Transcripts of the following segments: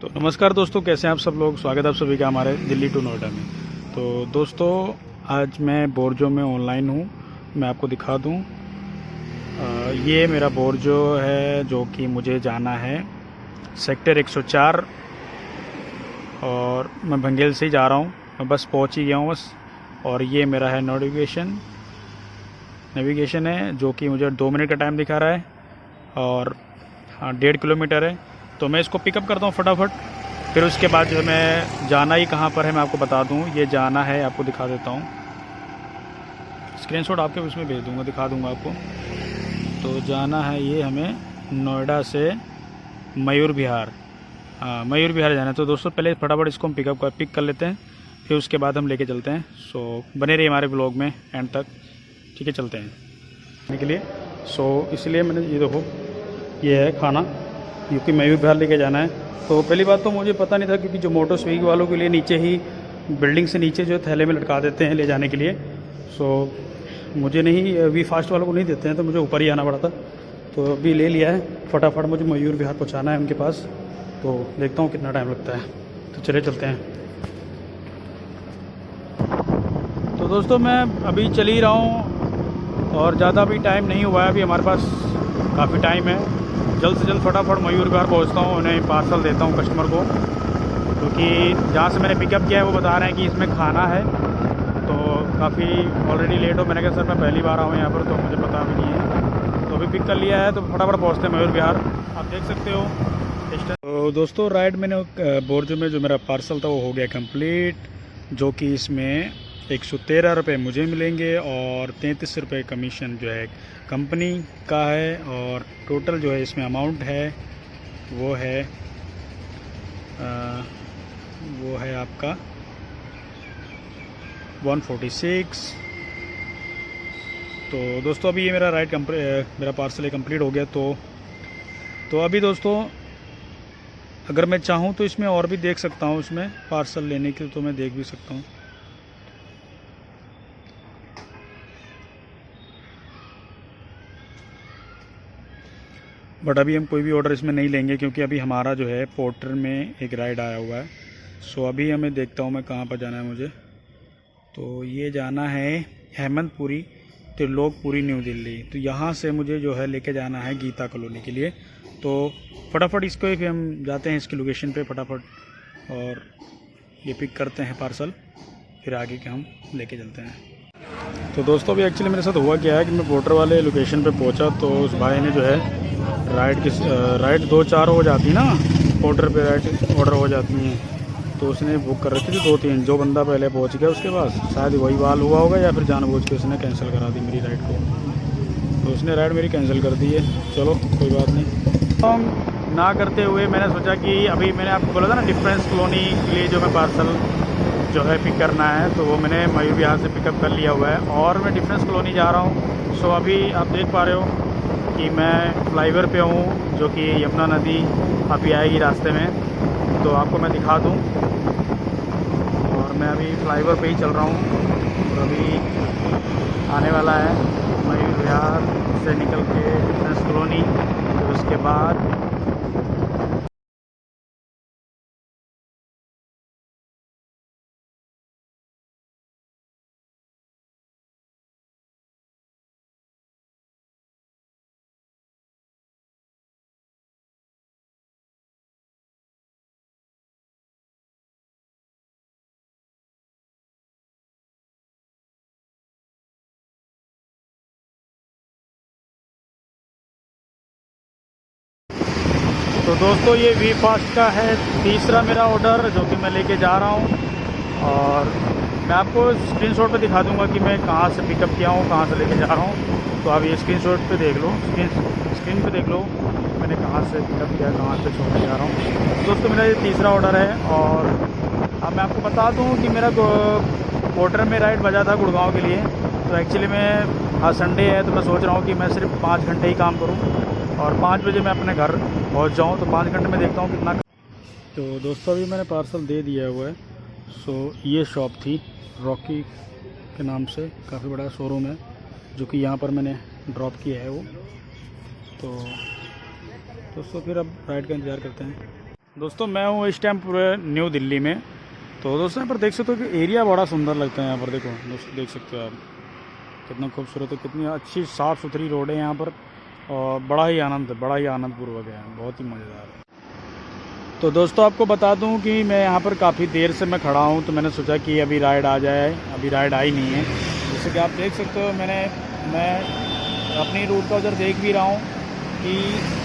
तो नमस्कार दोस्तों, कैसे हैं आप सब लोग। स्वागत है आप सभी का हमारे दिल्ली टू नोएडा में। तो दोस्तों, आज मैं बोर्जो में ऑनलाइन हूँ। मैं आपको दिखा दूँ, ये मेरा बोर्जो है जो कि मुझे जाना है सेक्टर 104 और मैं भंगेल से ही जा रहा हूँ। मैं बस पहुँच ही गया हूँ बस। और ये मेरा है नेविगेशन है जो कि मुझे 2 मिनट का टाइम दिखा रहा है और 1.5 किलोमीटर है। तो मैं इसको पिकअप करता हूँ फटाफट। फिर उसके बाद जो मैं जाना ही कहाँ पर है मैं आपको बता दूँ। ये जाना है, आपको दिखा देता हूँ, स्क्रीनशॉट आपके उसमें भेज दूँगा, दिखा दूँगा आपको। तो जाना है ये हमें नोएडा से मयूर विहार। मयूर विहार जाना है। तो दोस्तों पहले फटाफट इसको हम पिक कर लेते हैं, फिर उसके बाद हम लेके चलते हैं। सो बने रहिए हमारे ब्लॉग में एंड तक, ठीक है। चलते हैं के लिए। सो इसलिए मैंने ये देखो, ये है खाना क्योंकि मयूर विहार लेके जाना है। तो पहली बात तो मुझे पता नहीं था, क्योंकि जो मोटो स्विगी वालों के लिए नीचे ही बिल्डिंग से नीचे जो थैले में लटका देते हैं ले जाने के लिए। सो मुझे नहीं, वी फास्ट वालों को नहीं देते हैं, तो मुझे ऊपर ही आना पड़ा था। तो अभी ले लिया है, फटाफट मुझे मयूर विहार पहुँचाना है उनके पास। तो देखता हूँ कितना टाइम लगता है। तो चले चलते हैं। तो दोस्तों मैं अभी चल ही रहा हूँ और ज़्यादा भी टाइम नहीं हुआ है, अभी हमारे पास काफ़ी टाइम है। जल्द से जल्द फटाफट मयूर विहार पहुँचता हूँ, उन्हें पार्सल देता हूँ कस्टमर को, क्योंकि जहाँ से मैंने पिकअप किया है वो बता रहे हैं कि इसमें खाना है। तो काफ़ी ऑलरेडी लेट हो। मैंने कहा सर मैं पहली बार आऊँ यहाँ पर, तो मुझे पता भी नहीं है। तो अभी पिक कर लिया है, तो फटाफट पहुँचते हैं मयूर विहार। आप देख सकते हो। तो दोस्तों राइड मैंने बोर्जो में जो मेरा पार्सल था वो हो गया कंप्लीट, जो कि इसमें 113 रुपये मुझे मिलेंगे और 33 रुपये कमीशन जो है कंपनी का है। और टोटल जो है इसमें अमाउंट है वो है आपका 146। तो दोस्तों अभी ये मेरा मेरा पार्सल है कंप्लीट हो गया। तो अभी दोस्तों अगर मैं चाहूँ तो इसमें और भी देख सकता हूँ, इसमें पार्सल लेने के लिए तो मैं देख भी सकता हूँ। बट अभी हम कोई भी ऑर्डर इसमें नहीं लेंगे, क्योंकि अभी हमारा जो है पोर्टर में एक राइड आया हुआ है। सो अभी हमें देखता हूँ मैं कहाँ पर जाना है मुझे। तो ये जाना है हेमंतपुरी त्रिलोकपुरी न्यू दिल्ली। तो यहाँ से मुझे जो है लेके जाना है गीता कॉलोनी के लिए। तो फटाफट इसको फिर हम जाते हैं इसकी लोकेशन पे फटाफट और ये पिक करते हैं पार्सल, फिर आगे के हम लेके चलते हैं। तो दोस्तों अभी एक्चुअली मेरे साथ हुआ क्या है कि मैं पोर्टर वाले लोकेशन पे पहुंचा, तो उस भाई ने जो है राइड 2-4 हो जाती ना, पोर्टर पे राइड ऑर्डर हो जाती हैं। तो उसने बुक कर रखी थी 2-3। जो बंदा पहले पहुंच गया उसके पास शायद वही वाल हुआ होगा, या फिर जानबूझ के उसने कैंसिल करा दी मेरी राइड को। तो उसने राइड मेरी कैंसिल कर दी है। चलो कोई बात नहीं। ना करते हुए मैंने सोचा कि अभी मैंने आपको बोला था ना डिफरेंस कॉलोनी के लिए जो मैं पार्सल जो है पिक करना है, तो वो मैंने मयूर विहार से पिकअप कर लिया हुआ है और मैं डिफरेंस कॉलोनी जा रहा हूँ। सो अभी आप देख पा रहे हो कि मैं फ्लाईओवर पे हूँ, जो कि यमुना नदी अभी आएगी रास्ते में, तो आपको मैं दिखा दूँ। और मैं अभी फ्लाईओवर पे ही चल रहा हूँ और अभी आने वाला है मयूर विहार से निकल के डिफरेंस कॉलोनी। तो उसके बाद तो दोस्तों ये वी फास्ट का है तीसरा मेरा ऑर्डर, जो कि मैं लेके जा रहा हूँ। और मैं आपको स्क्रीनशॉट पे दिखा दूंगा कि मैं कहाँ से पिकअप किया हूँ, कहाँ से लेके जा रहा हूँ। तो आप ये स्क्रीनशॉट पे देख लो, स्क्रीन पे देख लो मैंने कहाँ से पिकअप किया, कहाँ से छोड़ के जा रहा हूँ। दोस्तों मेरा ये तीसरा ऑर्डर है। और अब मैं आपको बता दूँ कि मेरा पोर्टर में राइड बजा था गुड़गांव के लिए। तो एक्चुअली मैं आज संडे है, तो मैं सोच रहा हूँ कि मैं सिर्फ 5 घंटे ही काम करूँ और 5 बजे मैं अपने घर पहुंच जाऊं। तो 5 घंटे में देखता हूं कितना। तो दोस्तों अभी मैंने पार्सल दे दिया हुआ है। सो ये शॉप थी रॉकी के नाम से, काफ़ी बड़ा शोरूम है, जो कि यहाँ पर मैंने ड्रॉप किया है वो। तो दोस्तों फिर अब राइड का इंतज़ार करते हैं। दोस्तों मैं हूँ इस टाइम पूरे न्यू दिल्ली में। तो दोस्तों यहाँ पर देख सकते हो कि एरिया बड़ा सुंदर लगता है। यहाँ पर देखो दोस्तों, देख सकते हो आप कितना खूबसूरत है, कितनी अच्छी साफ़ सुथरी रोड है यहाँ पर, और बड़ा ही आनंदपूर्वक है, बहुत ही मज़ेदार है। तो दोस्तों आपको बता दूं कि मैं यहाँ पर काफ़ी देर से मैं खड़ा हूँ, तो मैंने सोचा कि अभी राइड आ जाए, अभी राइड आई नहीं है। जैसे कि आप देख सकते हो मैं अपनी रूट का उधर देख भी रहा हूँ कि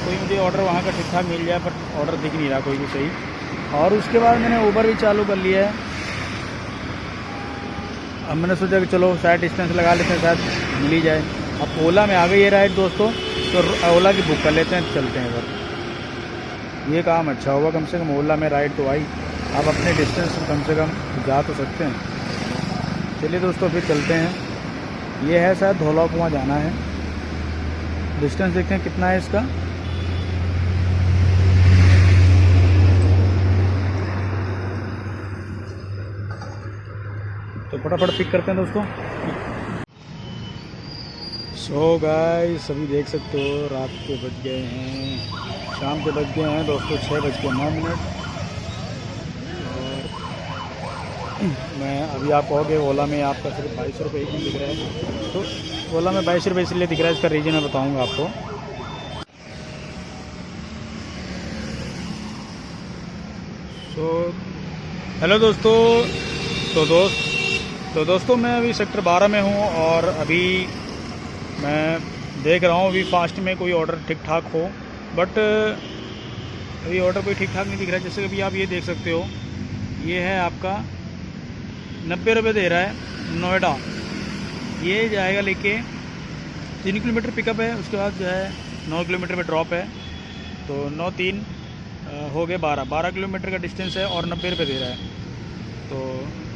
कोई मुझे ऑर्डर वहाँ का ठीक ठाक मिल जाए, पर ऑर्डर दिख नहीं रहा कोई भी सही। और उसके बाद मैंने ऊबर भी चालू कर लिया है। अब मैंने सोचा कि चलो शायद डिस्टेंस लगा लेते हैं, शायद मिल ही जाए। अब ओला में आ गई है राइड दोस्तों, तो ओला की बुक कर लेते हैं, चलते हैं इधर। ये काम अच्छा हुआ, कम से कम ओला में राइड तो आई। आप अपने डिस्टेंस कम से कम जा तो सकते हैं। चलिए दोस्तों फिर चलते हैं। ये है शायद धौला कुआं जाना है। डिस्टेंस देखते हैं कितना है इसका। तो फटाफट पिक करते हैं दोस्तों। सो गाइस अभी देख सकते हो रात के बज गए हैं, शाम के बज गए हैं दोस्तों 6:09। और मैं अभी आप कहोगे ओला में आपका सिर्फ 22 रुपये ही दिख रहा है। तो ओला में 22 रुपये इसलिए दिख रहा है, इसका रीज़न मैं बताऊंगा आपको। सो हेलो दोस्तों। तो दोस्तों मैं अभी सेक्टर 12 में हूँ, और अभी मैं देख रहा हूँ अभी फास्ट में कोई ऑर्डर ठीक ठाक हो, बट अभी ऑर्डर कोई ठीक ठाक नहीं दिख रहा है। जैसे अभी आप ये देख सकते हो, ये है आपका 90 रुपये दे रहा है नोएडा। ये जाएगा लेके 3 किलोमीटर पिकअप है, उसके बाद जो है 9 किलोमीटर पे ड्रॉप है। तो 9 3 हो गए 12 किलोमीटर का डिस्टेंस है, और 90 रुपये दे रहा है। तो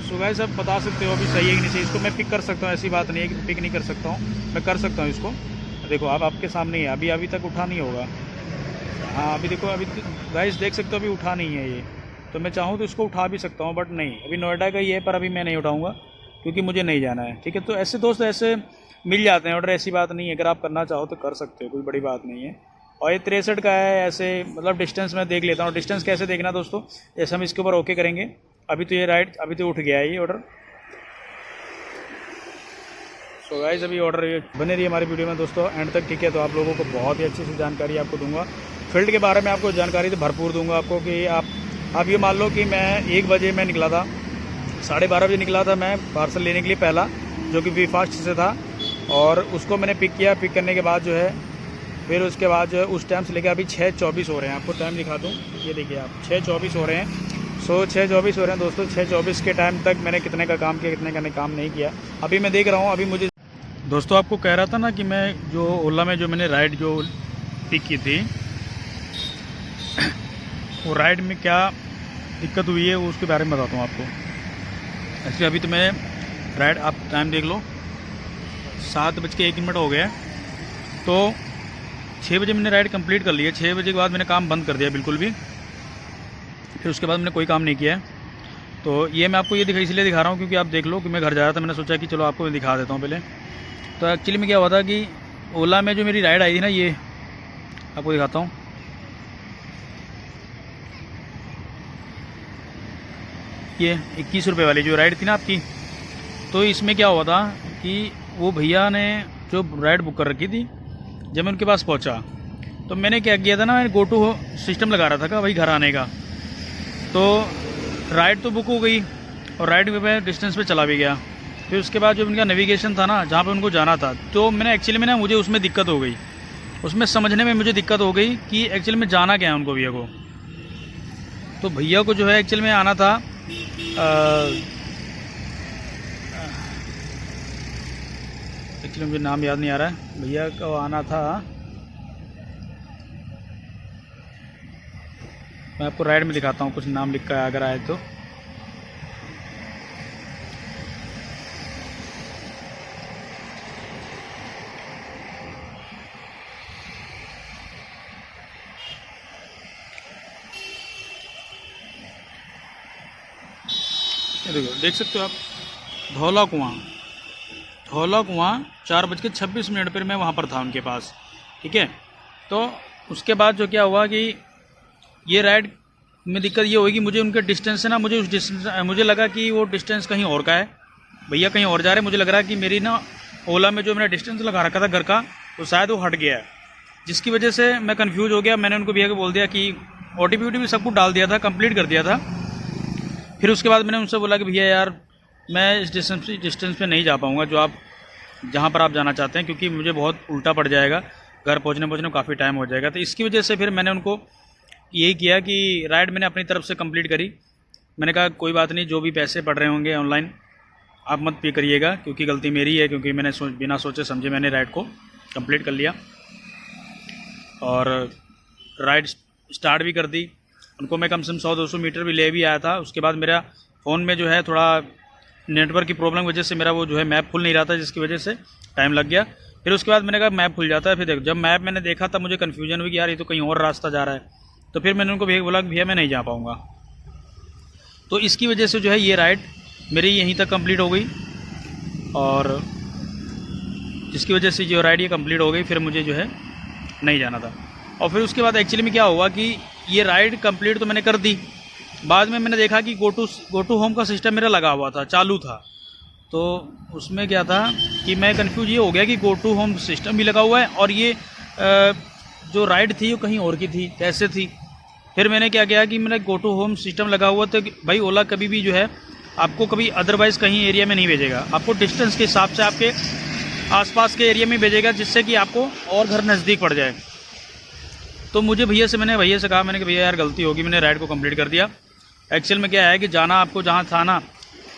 सुबह सब बता सकते हो अभी सही है कि नहीं सही। इसको मैं पिक कर सकता हूँ, ऐसी बात नहीं है कि पिक नहीं कर सकता हूँ, मैं कर सकता हूँ इसको। देखो आप आपके सामने ही है, अभी तक उठा नहीं होगा। हाँ अभी देखो, अभी गाइस देख सकते हो अभी उठा नहीं है ये। तो मैं चाहूँ तो इसको उठा भी सकता हूँ, बट नहीं, अभी नोएडा का ही है, पर अभी मैं नहीं उठाऊँगा क्योंकि मुझे नहीं जाना है। ठीक है, तो ऐसे दोस्त ऐसे मिल जाते हैं ऑर्डर, ऐसी बात नहीं है। अगर आप करना चाहो तो कर सकते हो, कोई बड़ी बात नहीं है। और ये 63 का है, ऐसे मतलब डिस्टेंस मैं देख लेता हूँ। डिस्टेंस कैसे देखना दोस्तों, जैसे हम इसके ऊपर ओके करेंगे। अभी तो ये राइट अभी तो उठ गया है ये ऑर्डर। सो गाइस अभी ऑर्डर बने रही हमारी वीडियो में दोस्तों एंड तक, ठीक है। तो आप लोगों को बहुत ही अच्छी सी जानकारी आपको दूंगा, फील्ड के बारे में आपको जानकारी तो भरपूर दूंगा आपको। कि आप ये मान लो कि मैं 1 बजे मैं निकला था, 12:30 बजे निकला था मैं पार्सल लेने के लिए पहला, जो कि वी फास्ट से था। और उसको मैंने पिक किया। पिक करने के बाद जो है फिर उसके बाद जो है उस टाइम से लेकर अभी 6:24 हो रहे हैं। आपको टाइम दिखा दूँ, ये देखिए आप 6:24 हो रहे हैं। 6:24 हो रहे हैं दोस्तों। 6:24 के टाइम तक मैंने कितने का काम किया, कितने का काम नहीं किया, अभी मैं देख रहा हूँ। अभी मुझे दोस्तों आपको कह रहा था ना कि मैं जो ओला में जो मैंने राइड जो पिक की थी, वो राइड में क्या दिक्कत हुई है उसके बारे में बताता हूँ आपको। एक्चुअली अभी तो मैंने राइड, आप टाइम देख लो 7:01 हो गया। तो 6 बजे मैंने राइड कंप्लीट कर ली है। 6 बजे के बाद मैंने काम बंद कर दिया बिल्कुल भी, फिर उसके बाद मैंने कोई काम नहीं किया है। तो ये मैं आपको ये इसलिए दिखा रहा हूँ क्योंकि आप देख लो कि मैं घर जा रहा था, मैंने सोचा कि चलो आपको मैं दिखा देता हूँ पहले। तो एक्चुअली में क्या हुआ था कि ओला में जो मेरी राइड आई थी ना, ये आपको दिखाता हूँ। ये 21 रुपये वाली जो राइड थी ना आपकी, तो इसमें क्या हुआ था कि वो भैया ने जो राइड बुक कर रखी थी, जब मैं उनके पास पहुँचा तो मैंने क्या किया था ना, मैंने गो टू सिस्टम लगा रहा था कि भाई घर आने का। तो राइड तो बुक हो गई और राइड पे डिस्टेंस पे चला भी गया। फिर उसके बाद जो उनका नेविगेशन था ना, जहाँ पे उनको जाना था, तो मैंने एक्चुअली में ना मुझे उसमें दिक्कत हो गई, उसमें समझने में मुझे दिक्कत हो गई कि एक्चुअली में जाना क्या है उनको, भैया को। तो भैया को जो है एक्चुअली में आना था एक्चुअली मुझे नाम याद नहीं आ रहा है, भैया को आना था, मैं आपको राइड में दिखाता हूँ, कुछ नाम लिख कर अगर आए तो। ये देखो, देख सकते हो आप, धौला कुआं 4:26 पर मैं वहाँ पर था उनके पास। ठीक है, तो उसके बाद जो क्या हुआ कि ये राइड में दिक्कत ये होगी, मुझे उनके डिस्टेंस से ना, मुझे उस डिस्टेंस, मुझे लगा कि वो डिस्टेंस कहीं और का है, भैया कहीं और जा रहे हैं। मुझे लग रहा है कि मेरी ना ओला में जो मैंने डिस्टेंस लगा रखा था घर का, तो शायद वो हट गया है, जिसकी वजह से मैं कंफ्यूज हो गया। मैंने उनको भैया को बोल दिया कि OTP भी सब कुछ डाल दिया था, कंप्लीट कर दिया था। फिर उसके बाद मैंने उनसे बोला कि भैया यार मैं इस डिस्टेंस पे नहीं जा पाऊँगा जो आप, जहाँ पर आप जाना चाहते हैं, क्योंकि मुझे बहुत उल्टा पड़ जाएगा, घर पहुँचने में काफ़ी टाइम हो जाएगा। तो इसकी वजह से फिर मैंने उनको यही किया कि राइड मैंने अपनी तरफ से कंप्लीट करी। मैंने कहा कोई बात नहीं, जो भी पैसे पड़ रहे होंगे ऑनलाइन आप मत पे करिएगा, क्योंकि गलती मेरी है, क्योंकि मैंने बिना सोचे समझे मैंने राइड को कंप्लीट कर लिया और राइड स्टार्ट भी कर दी। उनको मैं कम से कम 100-200 मीटर भी ले भी आया था। उसके बाद मेरा फ़ोन में जो है थोड़ा नेटवर्क की प्रॉब्लम की वजह से मेरा वो जो है मैप खुल नहीं रहा था, जिसकी वजह से टाइम लग गया। फिर उसके बाद मैंने कहा मैप खुल जाता है। फिर जब मैप मैंने देखा तब मुझे कन्फ्यूजन हुई कि यार ये तो कहीं और रास्ता जा रहा है। तो फिर मैंने उनको भैया बोला कि भैया मैं नहीं जा पाऊँगा। तो इसकी वजह से जो है ये राइड मेरी यहीं तक कंप्लीट हो गई, और जिसकी वजह से जो राइड ये कंप्लीट हो गई, फिर मुझे जो है नहीं जाना था। और फिर उसके बाद एक्चुअली में क्या हुआ कि ये राइड कंप्लीट तो मैंने कर दी, बाद में मैंने देखा कि गो टू होम का सिस्टम मेरा लगा हुआ था, चालू था। तो उसमें क्या था कि मैं कंफ्यूज ये हो गया कि गो टू होम सिस्टम भी लगा हुआ है और ये जो राइड थी वो कहीं और की थी, कैसे थी। फिर मैंने क्या किया कि मैंने गो टू होम सिस्टम लगा हुआ था। भाई ओला कभी भी जो है आपको कभी अदरवाइज़ कहीं एरिया में नहीं भेजेगा, आपको डिस्टेंस के हिसाब से आपके आसपास के एरिया में भेजेगा, जिससे कि आपको और घर नज़दीक पड़ जाए। तो मुझे भैया से कहा, मैंने कि भैया यार गलती होगी, मैंने राइड को कंप्लीट कर दिया। एक्चुअल में क्या है कि जाना आपको जहाँ था ना,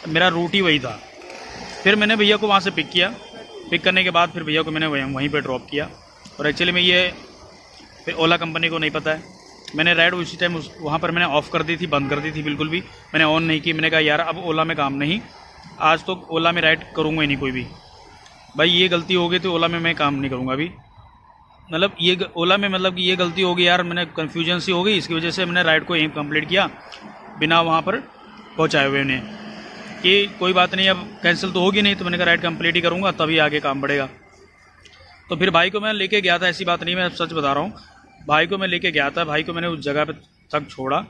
मेरा रूट ही वही था। फिर मैंने भैया को वहाँ से पिक किया, पिक करने के बाद फिर भैया को मैंने वहीं पर ड्रॉप किया। और एक्चुअली में ये फिर ओला कंपनी को नहीं पता है, मैंने राइड उसी टाइम वहाँ पर मैंने ऑफ़ कर दी थी, बंद कर दी थी, बिल्कुल भी मैंने ऑन नहीं की। मैंने कहा यार अब ओला में काम नहीं, आज तो ओला में राइड करूँगा ही नहीं कोई भी। भाई ये गलती हो गई तो ओला में मैं काम नहीं करूँगा अभी, मतलब ये ओला में मतलब कि ये गलती हो गई यार, मैंने कन्फ्यूजन सी हो गई, इसकी वजह से मैंने राइड को यहीं कंप्लीट किया बिना वहाँ पर पहुँचाए हुए उन्हें, कि कोई बात नहीं अब कैंसिल तो होगी नहीं, तो मैंने कहा राइड कंप्लीट ही करूँगा तभी आगे काम बढ़ेगा। तो फिर भाई को मैं लेके गया था, ऐसी बात नहीं, मैं सच बता रहा हूँ, भाई को मैं लेके गया था। भाई को मैंने उस जगह पे तक छोड़ा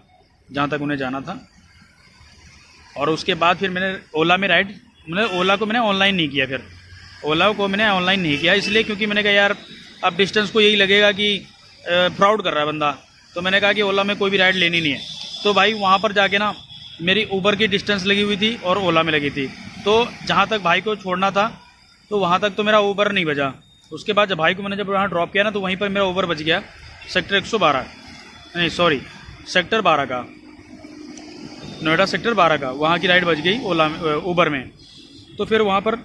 जहाँ तक उन्हें जाना था, और उसके बाद फिर मैंने ओला में राइड, मैंने ओला को मैंने ऑनलाइन नहीं किया। फिर ओला को मैंने ऑनलाइन नहीं किया इसलिए क्योंकि मैंने कहा यार अब डिस्टेंस को यही लगेगा कि फ्रॉड कर रहा है बंदा, तो मैंने कहा कि ओला में कोई भी राइड लेनी नहीं है। तो भाई वहाँ पर जाके ना मेरी ऊबर की डिस्टेंस लगी हुई थी और ओला में लगी थी, तो जहाँ तक भाई को छोड़ना था तो वहाँ तक तो मेरा ऊबर नहीं बजा। उसके बाद जब भाई को मैंने जब वहाँ ड्रॉप किया ना, तो वहीं पर मेरा ऊबर बच गया सेक्टर 112, नहीं सॉरी सेक्टर 12 का, नोएडा सेक्टर 12 का, वहाँ की राइड बच गई ओला में, ऊबर में। तो फिर वहाँ पर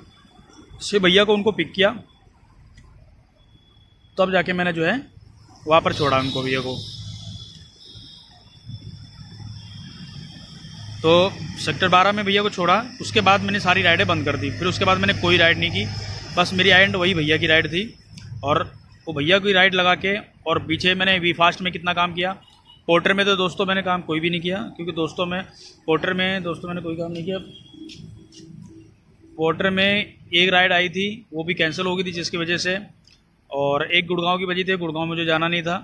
से भैया को उनको पिक किया, तब जाके मैंने जो है वहाँ पर छोड़ा उनको, भैया को। तो सेक्टर 12 में भैया को छोड़ा, उसके बाद मैंने सारी राइडें बंद कर दी। फिर उसके बाद मैंने कोई राइड नहीं की, बस मेरी एंड वही भैया की राइड थी। और वो भैया की राइड लगा के, और पीछे मैंने वी फास्ट में कितना काम किया। पोर्टर में तो दोस्तों मैंने काम कोई भी नहीं किया, क्योंकि पोर्टर में दोस्तों मैंने कोई काम नहीं किया। पोर्टर में एक राइड आई थी, वो भी कैंसिल हो गई थी जिसकी वजह से, और एक गुड़गांव की बजी थी, गुड़गांव मुझे जाना नहीं था,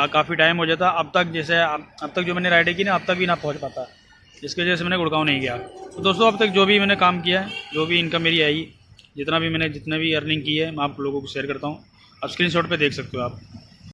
काफ़ी टाइम हो जाता। अब तक जो मैंने राइडें की ना, अब तक भी ना पहुंच पाता, जिसकी वजह से मैंने गुड़गांव नहीं गया। तो दोस्तों अब तक जो भी मैंने काम किया है, जो भी इनकम मेरी आई, जितनी भी अर्निंग की है, मैं आप लोगों को शेयर करता हूँ। आप स्क्रीनशॉट पे देख सकते हो आप।